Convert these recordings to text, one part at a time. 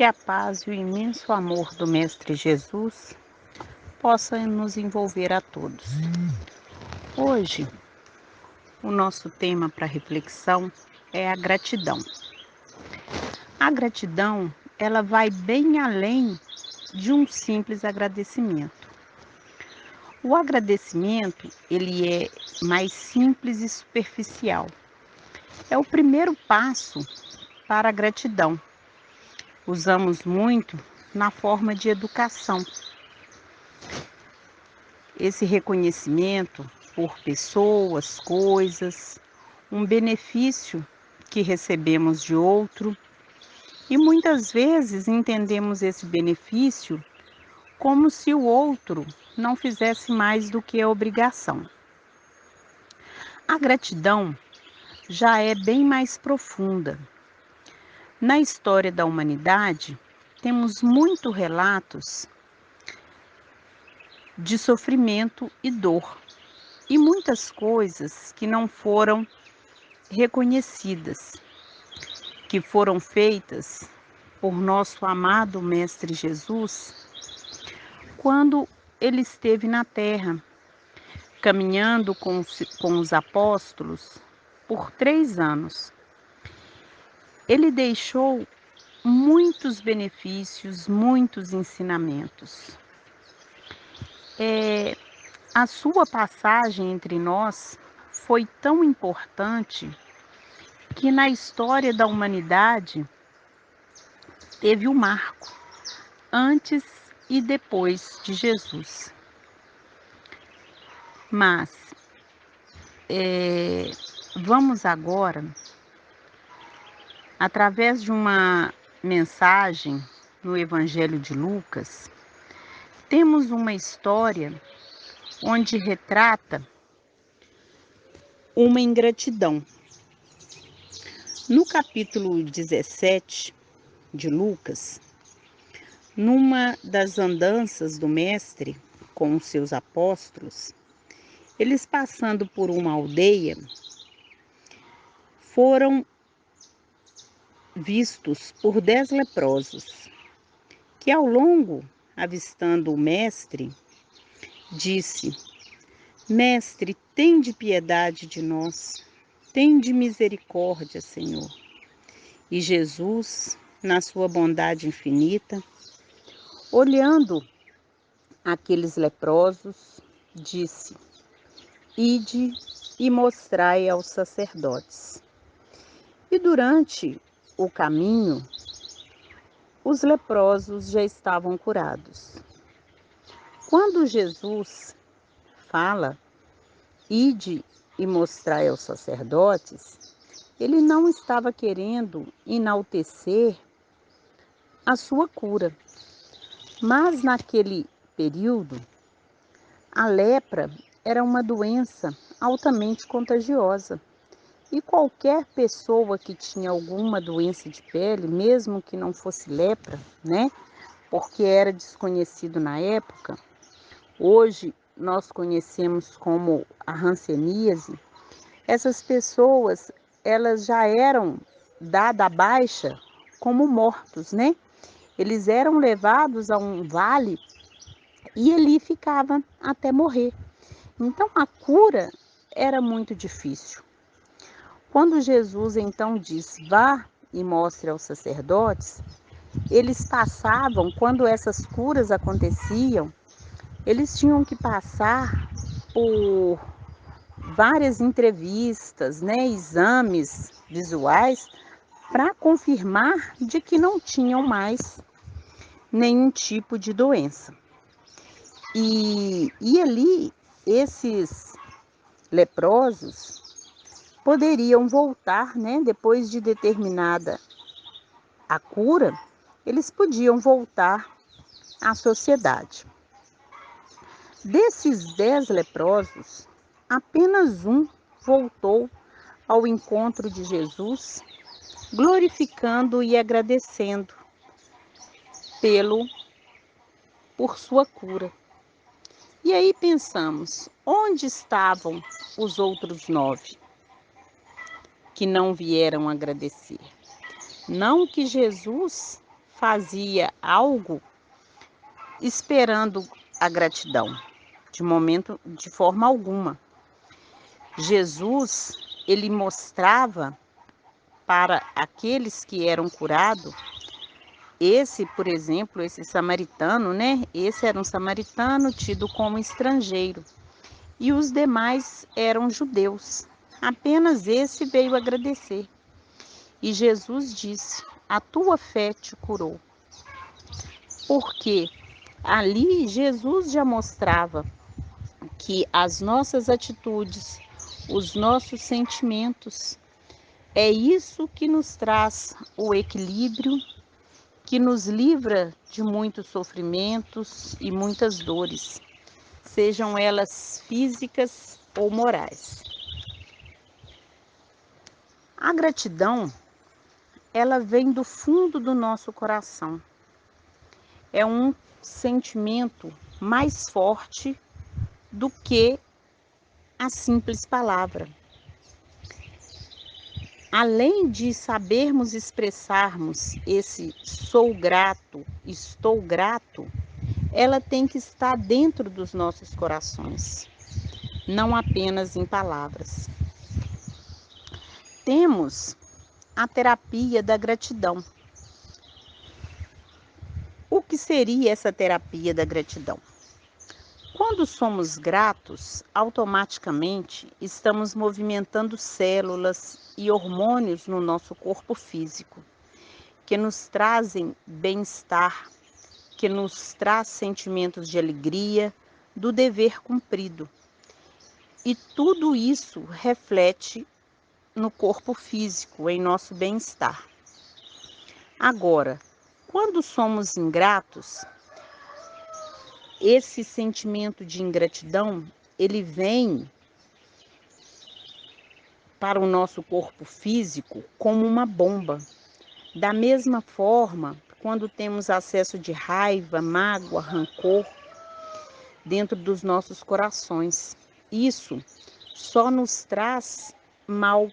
Que a paz e o imenso amor do Mestre Jesus possam nos envolver a todos. Hoje, o nosso tema para reflexão é a gratidão. A gratidão, ela vai bem além de um simples agradecimento. O agradecimento, ele é mais simples e superficial. É o primeiro passo para a gratidão. Usamos muito na forma de educação. Esse reconhecimento por pessoas, coisas, um benefício que recebemos de outro, e muitas vezes entendemos esse benefício como se o outro não fizesse mais do que a obrigação. A gratidão já é bem mais profunda. Na história da humanidade, temos muitos relatos de sofrimento e dor, e muitas coisas que não foram reconhecidas, que foram feitas por nosso amado Mestre Jesus, quando ele esteve na terra, caminhando com os apóstolos por 3 anos. Ele deixou muitos benefícios, muitos ensinamentos. A sua passagem entre nós foi tão importante que na história da humanidade teve um marco antes e depois de Jesus. Mas vamos agora, através de uma mensagem no Evangelho de Lucas, temos uma história onde retrata uma ingratidão. No capítulo 17 de Lucas, numa das andanças do Mestre com os seus apóstolos, eles passando por uma aldeia, foram vistos por 10 leprosos, que ao longo, avistando o Mestre, disse: Mestre, tende piedade de nós, tende misericórdia, Senhor. E Jesus, na sua bondade infinita, olhando aqueles leprosos, disse: Ide e mostrai aos sacerdotes. E durante o caminho, os leprosos já estavam curados. Quando Jesus fala, ide e mostrai aos sacerdotes, ele não estava querendo enaltecer a sua cura. Mas naquele período, a lepra era uma doença altamente contagiosa. E qualquer pessoa que tinha alguma doença de pele, mesmo que não fosse lepra, porque era desconhecido na época, hoje nós conhecemos como a hanseníase, essas pessoas, elas já eram dadas a baixa como mortos, Eles eram levados a um vale e ali ficavam até morrer. Então a cura era muito difícil. Quando Jesus então disse, vá e mostre aos sacerdotes, eles passavam, quando essas curas aconteciam, eles tinham que passar por várias entrevistas, exames visuais, para confirmar de que não tinham mais nenhum tipo de doença. E ali, esses leprosos poderiam voltar, depois de determinada a cura, eles podiam voltar à sociedade. Desses 10 leprosos, apenas um voltou ao encontro de Jesus, glorificando e agradecendo por sua cura. E aí pensamos, onde estavam os outros 9 que não vieram agradecer? Não que Jesus fazia algo esperando a gratidão, de forma alguma. Jesus, ele mostrava para aqueles que eram curados, por exemplo, esse samaritano, né? Esse era um samaritano tido como estrangeiro e os demais eram judeus. Apenas esse veio agradecer. E Jesus disse: a tua fé te curou. Porque ali Jesus já mostrava que as nossas atitudes, os nossos sentimentos, é isso que nos traz o equilíbrio, que nos livra de muitos sofrimentos e muitas dores, sejam elas físicas ou morais. A gratidão, ela vem do fundo do nosso coração. É um sentimento mais forte do que a simples palavra. Além de sabermos expressarmos esse sou grato, estou grato, ela tem que estar dentro dos nossos corações, não apenas em palavras. Temos a terapia da gratidão. O que seria essa terapia da gratidão? Quando somos gratos, automaticamente estamos movimentando células e hormônios no nosso corpo físico, que nos trazem bem-estar, que nos traz sentimentos de alegria, do dever cumprido. E tudo isso reflete no corpo físico, em nosso bem-estar. Agora, quando somos ingratos, esse sentimento de ingratidão, ele vem para o nosso corpo físico como uma bomba. Da mesma forma, quando temos acesso de raiva, mágoa, rancor dentro dos nossos corações, isso só nos traz mal,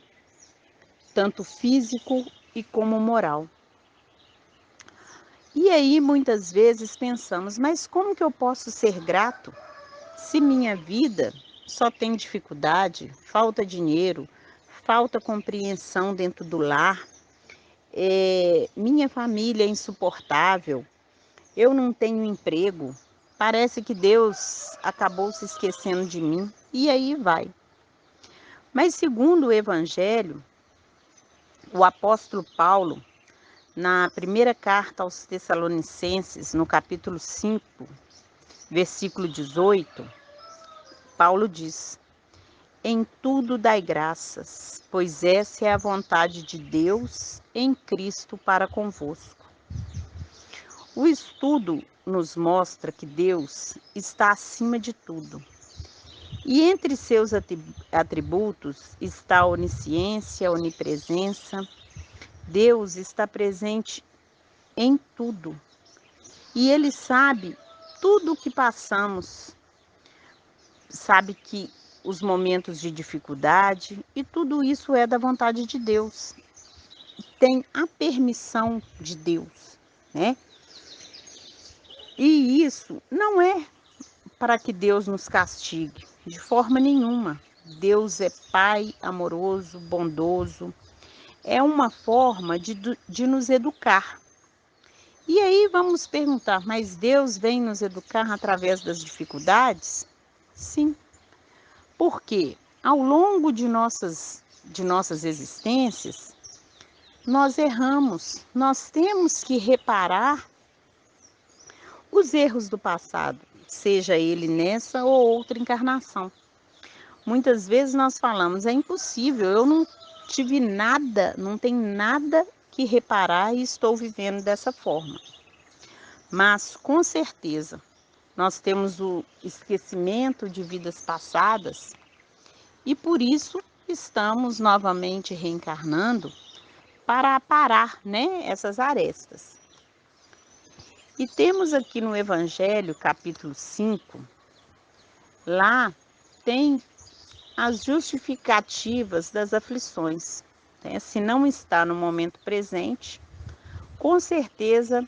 tanto físico e como moral. E aí, muitas vezes pensamos, mas como que eu posso ser grato se minha vida só tem dificuldade, falta dinheiro, falta compreensão dentro do lar, minha família é insuportável, eu não tenho emprego, parece que Deus acabou se esquecendo de mim, e aí vai. Mas segundo o Evangelho, o apóstolo Paulo, na primeira carta aos Tessalonicenses, no capítulo 5, versículo 18, Paulo diz: em tudo dai graças, pois essa é a vontade de Deus em Cristo para convosco. O estudo nos mostra que Deus está acima de tudo. E entre seus atributos está a onisciência, a onipresença. Deus está presente em tudo. E Ele sabe tudo o que passamos. Sabe que os momentos de dificuldade, e tudo isso é da vontade de Deus. Tem a permissão de Deus, né? E isso não é para que Deus nos castigue, de forma nenhuma. Deus é Pai amoroso, bondoso. É uma forma de nos educar. E aí vamos perguntar, mas Deus vem nos educar através das dificuldades? Sim. Porque ao longo de nossas existências, nós erramos, nós temos que reparar os erros do passado, seja ele nessa ou outra encarnação. Muitas vezes nós falamos, é impossível, eu não tive nada, não tenho nada que reparar e estou vivendo dessa forma. Mas, com certeza, nós temos o esquecimento de vidas passadas e por isso estamos novamente reencarnando para aparar, né, essas arestas. E temos aqui no Evangelho, capítulo 5, lá tem as justificativas das aflições. Né? Se não está no momento presente, com certeza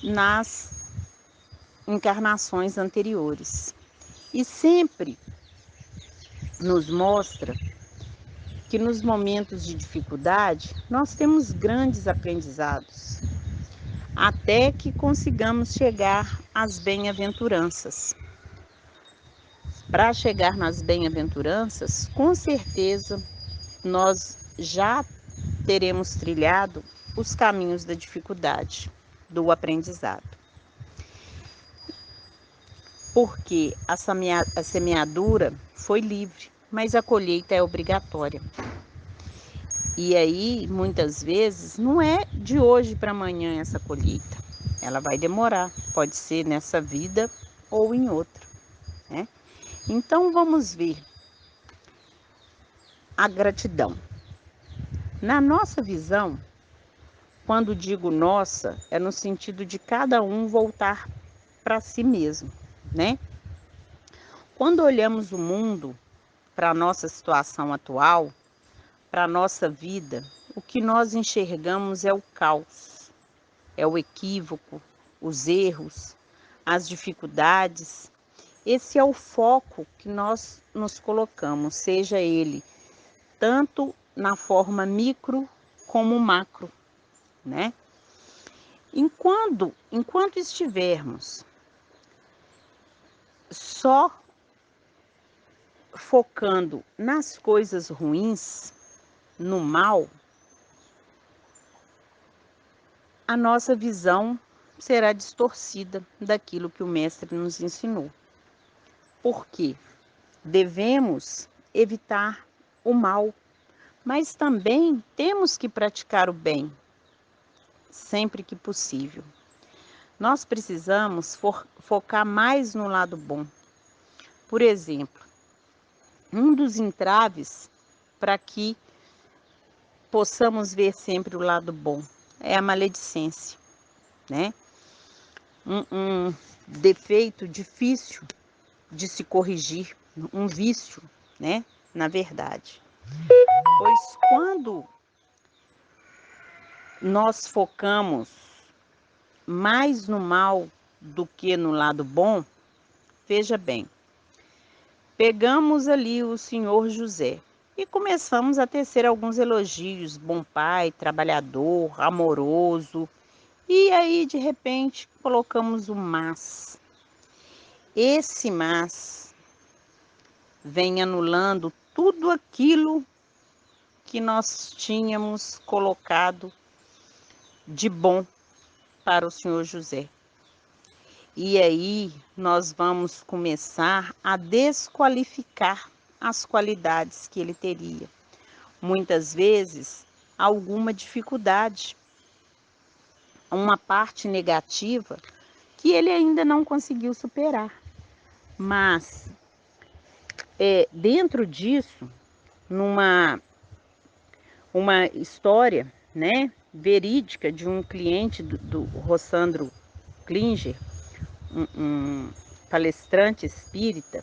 nas encarnações anteriores. E sempre nos mostra que nos momentos de dificuldade nós temos grandes aprendizados, até que consigamos chegar às bem-aventuranças. Para chegar nas bem-aventuranças, com certeza nós já teremos trilhado os caminhos da dificuldade, do aprendizado. Porque a semeadura foi livre, mas a colheita é obrigatória. E aí, muitas vezes, não é de hoje para amanhã essa colheita. Ela vai demorar, pode ser nessa vida ou em outra, né? Então, vamos ver a gratidão. Na nossa visão, quando digo nossa, é no sentido de cada um voltar para si mesmo, né? Quando olhamos o mundo para a nossa situação atual, para a nossa vida, o que nós enxergamos é o caos, é o equívoco, os erros, as dificuldades. Esse é o foco que nós nos colocamos, seja ele tanto na forma micro como macro, né? Enquanto estivermos só focando nas coisas ruins, no mal, a nossa visão será distorcida daquilo que o mestre nos ensinou. Por quê? Devemos evitar o mal, mas também temos que praticar o bem, sempre que possível. Nós precisamos focar mais no lado bom. Por exemplo, um dos entraves para que possamos ver sempre o lado bom é a maledicência, né? Um defeito difícil de se corrigir, um vício, né? Na verdade. Pois quando nós focamos mais no mal do que no lado bom, veja bem, pegamos ali o senhor José e começamos a tecer alguns elogios, bom pai, trabalhador, amoroso, e aí de repente colocamos o mas. Esse mas vem anulando tudo aquilo que nós tínhamos colocado de bom para o senhor José. E aí nós vamos começar a desqualificar as qualidades que ele teria. Muitas vezes, alguma dificuldade, uma parte negativa que ele ainda não conseguiu superar. Mas, dentro disso, uma história, né, verídica de um cliente do Rossandro Klinger, um palestrante espírita,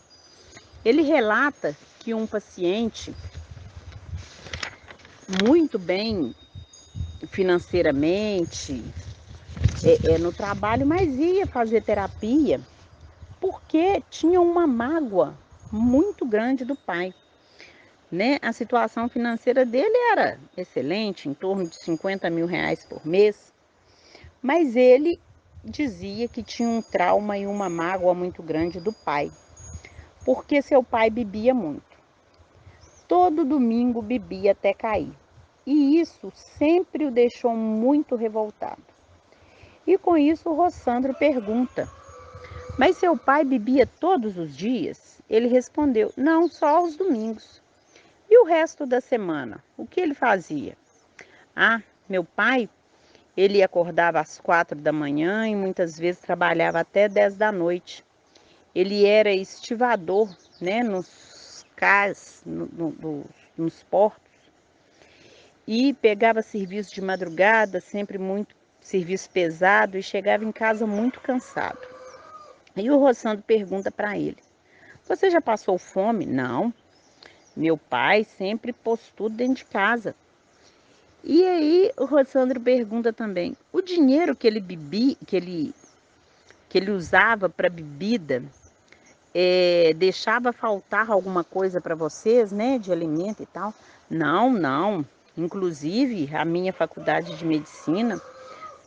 ele relata que um paciente muito bem financeiramente, no trabalho, mas ia fazer terapia porque tinha uma mágoa muito grande do pai, né? A situação financeira dele era excelente, em torno de 50 mil reais por mês, mas ele dizia que tinha um trauma e uma mágoa muito grande do pai, porque seu pai bebia muito. Todo domingo bebia até cair. E isso sempre o deixou muito revoltado. E com isso o Rossandro pergunta: mas seu pai bebia todos os dias? Ele respondeu: não, só aos domingos. E o resto da semana, o que ele fazia? Ah, meu pai, ele acordava às 4 da manhã e muitas vezes trabalhava até 10 da noite. Ele era estivador, né, nos cais, nos portos, e pegava serviço de madrugada, sempre muito serviço pesado, e chegava em casa muito cansado. E o Rossandro pergunta para ele: você já passou fome? Não. Meu pai sempre pôs tudo dentro de casa. E aí o Rossandro pergunta também: o dinheiro que ele que ele usava para bebida, deixava faltar alguma coisa para vocês, né, de alimento e tal? Não, não. Inclusive, a minha faculdade de medicina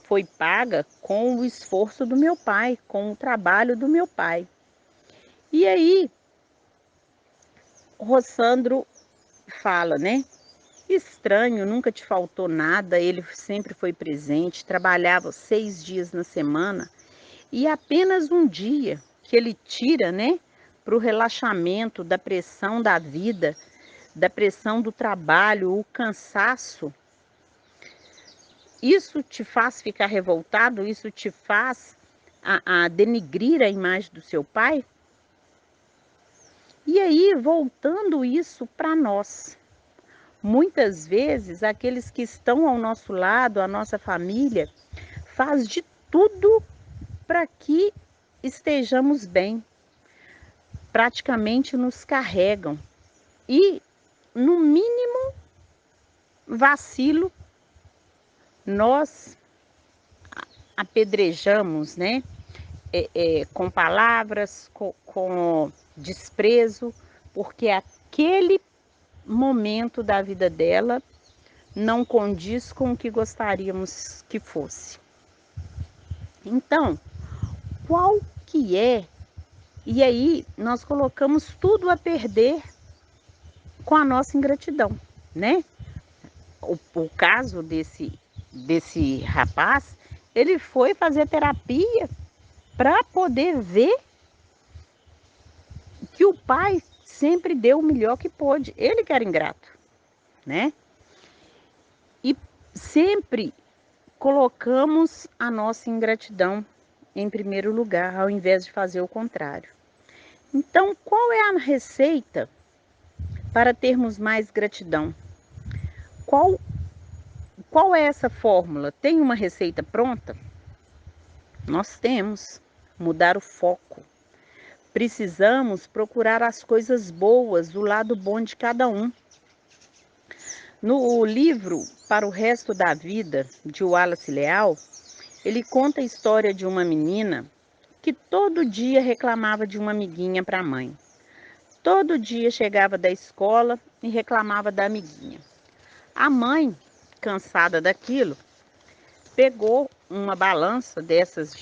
foi paga com o esforço do meu pai, com o trabalho do meu pai. E aí, o Rossandro fala, né? Estranho, nunca te faltou nada, ele sempre foi presente, trabalhava 6 dias na semana e apenas um dia que ele tira, né, para o relaxamento da pressão da vida, da pressão do trabalho, o cansaço. Isso te faz ficar revoltado? Isso te faz a denigrir a imagem do seu pai? E aí, voltando isso para nós. Muitas vezes, aqueles que estão ao nosso lado, a nossa família, faz de tudo para que estejamos bem. Praticamente nos carregam. E, no mínimo vacilo, nós apedrejamos, né? Com palavras, com desprezo, porque aquele momento da vida dela não condiz com o que gostaríamos que fosse. Então, qual que é? E aí nós colocamos tudo a perder com a nossa ingratidão, né? O caso desse rapaz, ele foi fazer terapia para poder ver que o pai sempre deu o melhor que pôde. Ele que era ingrato, né? E sempre colocamos a nossa ingratidão em primeiro lugar, ao invés de fazer o contrário. Então, qual é a receita para termos mais gratidão? Qual, qual é essa fórmula? Tem uma receita pronta? Nós temos. Mudar o foco. Precisamos procurar as coisas boas, o lado bom de cada um. No livro Para o Resto da Vida, de Wallace Leal, ele conta a história de uma menina que todo dia reclamava de uma amiguinha para a mãe. Todo dia chegava da escola e reclamava da amiguinha. A mãe, cansada daquilo, pegou uma balança dessas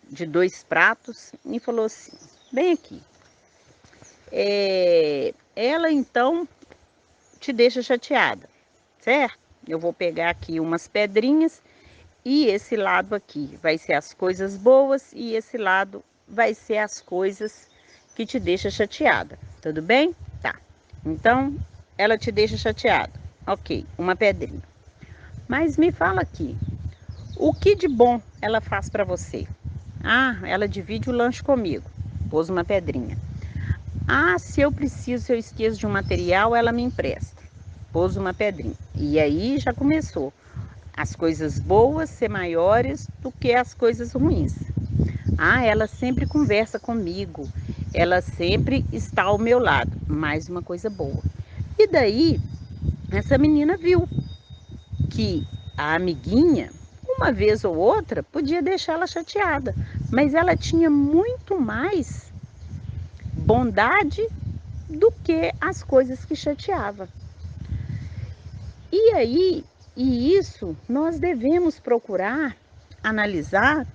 de 2 pratos e falou assim: bem aqui, ela então te deixa chateada, certo? Eu vou pegar aqui umas pedrinhas e esse lado aqui vai ser as coisas boas e esse lado vai ser as coisas que te deixa chateada, tudo bem? Tá. Então, ela te deixa chateada. Ok, uma pedrinha. Mas me fala aqui, o que de bom ela faz para você? Ah, ela divide o lanche comigo. Pôs uma pedrinha. Ah, se eu preciso, se eu esqueço de um material, ela me empresta. Pôs uma pedrinha. E aí já começou as coisas boas ser maiores do que as coisas ruins. Ah, ela sempre conversa comigo. Ela sempre está ao meu lado. Mais uma coisa boa. E daí, essa menina viu que a amiguinha, uma vez ou outra, podia deixá-la chateada, mas ela tinha muito mais bondade do que as coisas que chateava. E aí, e isso nós devemos procurar analisar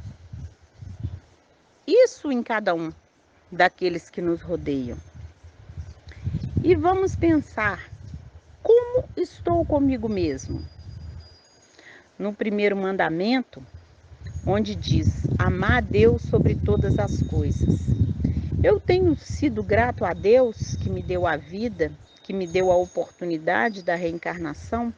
isso em cada um daqueles que nos rodeiam. E vamos pensar, como estou comigo mesmo? No primeiro mandamento, onde diz: amar a Deus sobre todas as coisas. Eu tenho sido grato a Deus que me deu a vida, que me deu a oportunidade da reencarnação.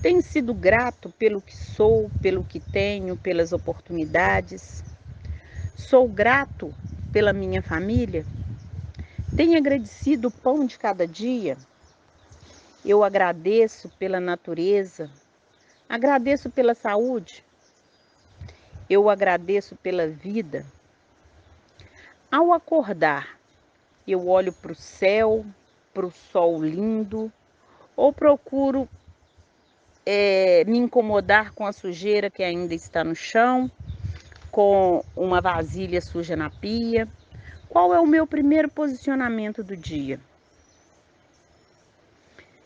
Tenho sido grato pelo que sou, pelo que tenho, pelas oportunidades. Sou grato pela minha família. Tenho agradecido o pão de cada dia. Eu agradeço pela natureza. Agradeço pela saúde. Eu agradeço pela vida. Ao acordar, eu olho para o céu, para o sol lindo, ou procuro me incomodar com a sujeira que ainda está no chão, com uma vasilha suja na pia? Qual é o meu primeiro posicionamento do dia?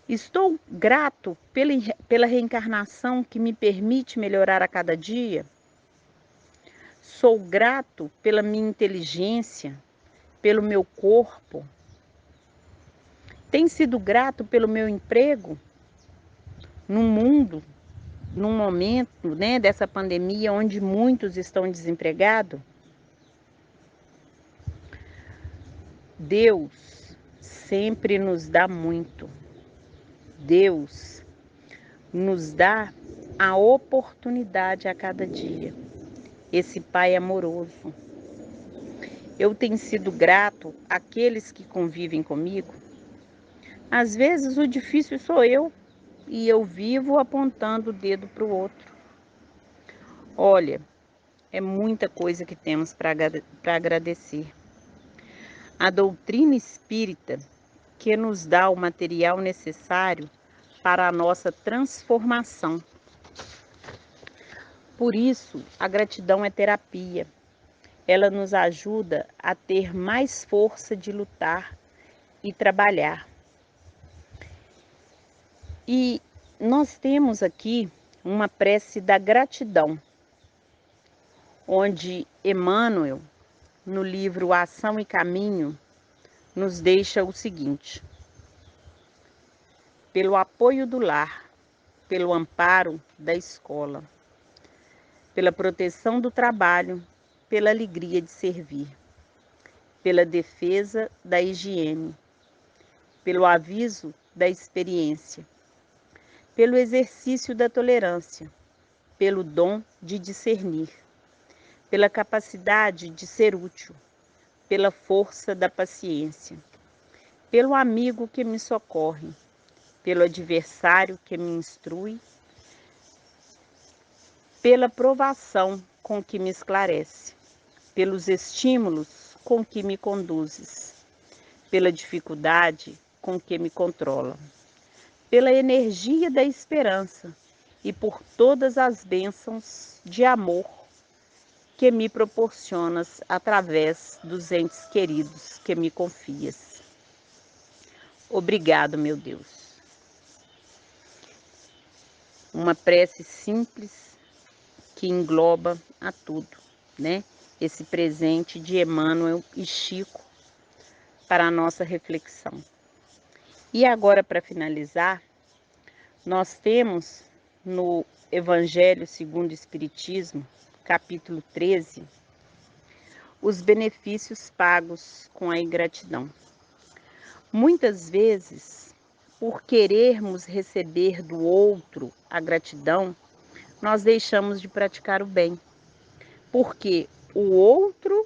Estou grato pela reencarnação que me permite melhorar a cada dia? Sou grato pela minha inteligência, pelo meu corpo? Tenho sido grato pelo meu emprego no mundo, num momento, né, dessa pandemia onde muitos estão desempregados? Deus sempre nos dá muito. Deus nos dá a oportunidade a cada dia. Esse Pai amoroso. Eu tenho sido grato àqueles que convivem comigo. Às vezes o difícil sou eu e eu vivo apontando o dedo para o outro. Olha, é muita coisa que temos para agradecer. A doutrina espírita que nos dá o material necessário para a nossa transformação. Por isso, a gratidão é terapia. Ela nos ajuda a ter mais força de lutar e trabalhar. E nós temos aqui uma prece da gratidão, onde Emmanuel, no livro Ação e Caminho, nos deixa o seguinte: pelo apoio do lar, pelo amparo da escola, pela proteção do trabalho, pela alegria de servir, pela defesa da higiene, pelo aviso da experiência, pelo exercício da tolerância, pelo dom de discernir, pela capacidade de ser útil, pela força da paciência, pelo amigo que me socorre, pelo adversário que me instrui, pela provação com que me esclarece, pelos estímulos com que me conduzes, pela dificuldade com que me controla, pela energia da esperança e por todas as bênçãos de amor que me proporcionas através dos entes queridos que me confias. Obrigado, meu Deus. Uma prece simples que engloba a tudo, né? Esse presente de Emmanuel e Chico para a nossa reflexão. E agora, para finalizar, nós temos no Evangelho segundo o Espiritismo, capítulo 13, os benefícios pagos com a ingratidão. Muitas vezes, por querermos receber do outro a gratidão, nós deixamos de praticar o bem, porque o outro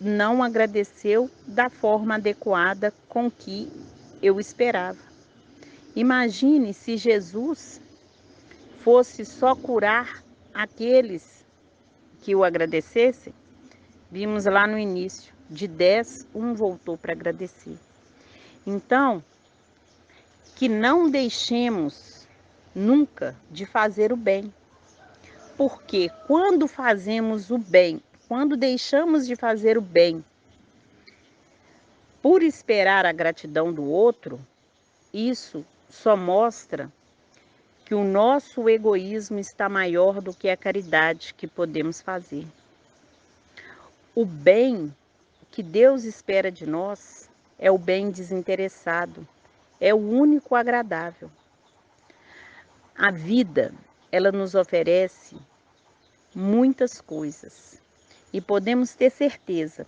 não agradeceu da forma adequada com que eu esperava. Imagine se Jesus fosse só curar aqueles que o agradecessem. Vimos lá no início, de 10, um voltou para agradecer. Então, que não deixemos nunca de fazer o bem. Porque quando fazemos o bem, quando deixamos de fazer o bem por esperar a gratidão do outro, isso só mostra que o nosso egoísmo está maior do que a caridade que podemos fazer. O bem que Deus espera de nós é o bem desinteressado, é o único agradável. A vida, ela nos oferece muitas coisas e podemos ter certeza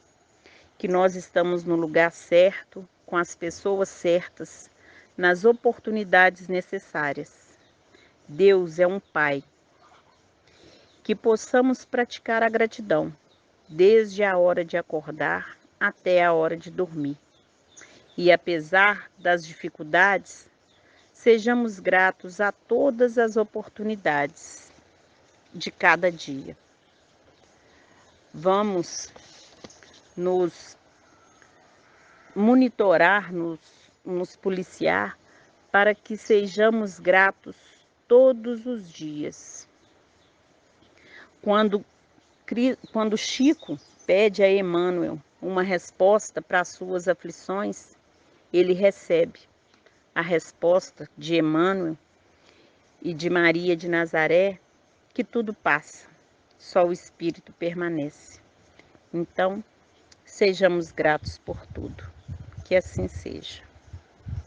que nós estamos no lugar certo, com as pessoas certas, nas oportunidades necessárias. Deus é um Pai. Que possamos praticar a gratidão, desde a hora de acordar até a hora de dormir. E apesar das dificuldades, sejamos gratos a todas as oportunidades de cada dia. Vamos nos monitorar, nos policiar para que sejamos gratos todos os dias. Quando Chico pede a Emmanuel uma resposta para as suas aflições, ele recebe a resposta de Emmanuel e de Maria de Nazaré, que tudo passa, só o Espírito permanece. Então, sejamos gratos por tudo. Que assim seja.